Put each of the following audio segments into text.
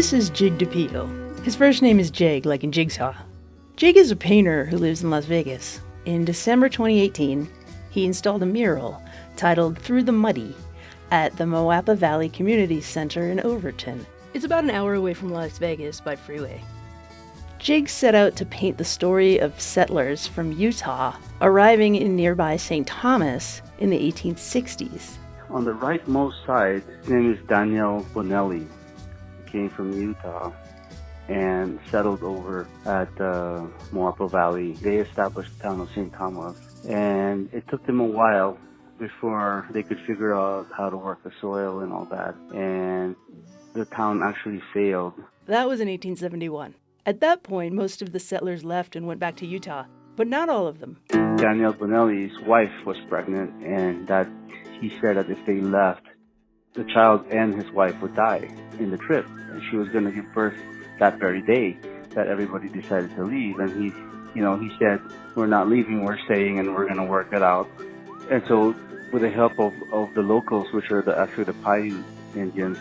This is Gig Depio. His first name is Jig, like in Jigsaw. Jig is a painter who lives in Las Vegas. In December 2018, he installed a mural titled Through the Muddy at the Moapa Valley Community Center in Overton. It's about an hour away from Las Vegas by freeway. Jig set out to paint the story of settlers from Utah arriving in nearby St. Thomas in the 1860s. On the rightmost side, his name is Daniel Bonelli. He came from Utah and settled over at Moapa Valley. They established the town of St. Thomas, and it took them a while before they could figure out how to work the soil and all that, and the town actually failed. That was in 1871. At that point, most of the settlers left and went back to Utah, but not all of them. Daniel Bonelli's wife was pregnant, and that he said that if they left, the child and his wife would die in the trip, and she was going to give birth that very day that everybody decided to leave. And he said, "We're not leaving, we're staying, and we're going to work it out." And so, with the help of the locals, which are actually the Paiute Indians,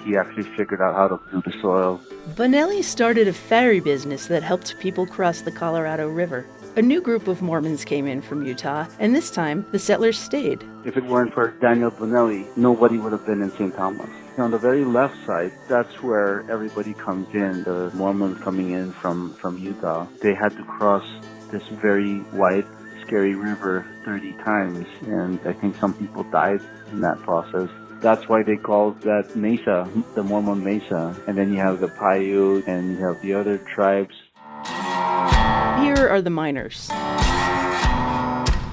he actually figured out how to do the soil. Bonelli started a ferry business that helped people cross the Colorado River. A new group of Mormons came in from Utah, and this time, the settlers stayed. If it weren't for Daniel Bonelli, nobody would have been in St. Thomas. On the very left side, that's where everybody comes in, the Mormons coming in from Utah. They had to cross this very wide, scary river 30 times, and I think some people died in that process. That's why they called that mesa, the Mormon Mesa. And then you have the Paiute, and you have the other tribes. Here are the miners.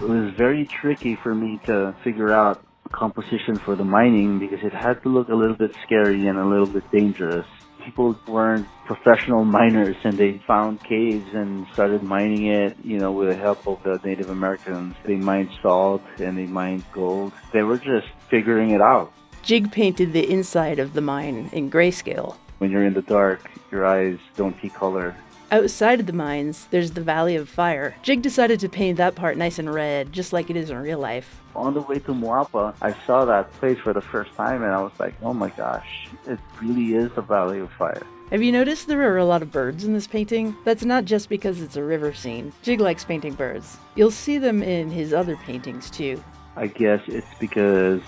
It was very tricky for me to figure out composition for the mining because it had to look a little bit scary and a little bit dangerous. People weren't professional miners, and they found caves and started mining it, with the help of the Native Americans. They mined salt and they mined gold. They were just figuring it out. Jig painted the inside of the mine in grayscale. When you're in the dark, your eyes don't see color. Outside of the mines, there's the Valley of Fire. Jig decided to paint that part nice and red, just like it is in real life. On the way to Moapa, I saw that place for the first time, and I was like, oh my gosh, it really is the Valley of Fire. Have you noticed there are a lot of birds in this painting? That's not just because it's a river scene. Jig likes painting birds. You'll see them in his other paintings too. I guess it's because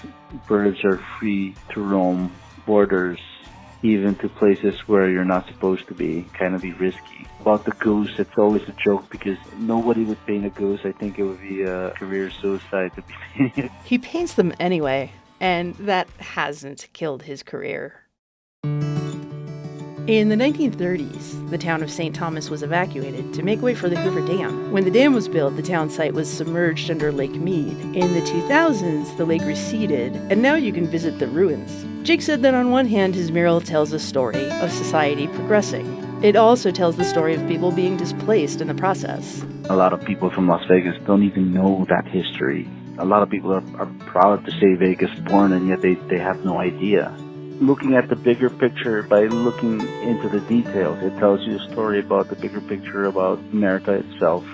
birds are free to roam borders, even to places where you're not supposed to be, kind of be risky. About the goose, it's always a joke because nobody would paint a goose. I think it would be a career suicide to be painting it. He paints them anyway, and that hasn't killed his career. In the 1930s, the town of St. Thomas was evacuated to make way for the Hoover Dam. When the dam was built, the town site was submerged under Lake Mead. In the 2000s, the lake receded, and now you can visit the ruins. Jig said that on one hand, his mural tells a story of society progressing. It also tells the story of people being displaced in the process. A lot of people from Las Vegas don't even know that history. A lot of people are proud to say Vegas born, and yet they have no idea. Looking at the bigger picture by looking into the details, it tells you a story about the bigger picture about America itself.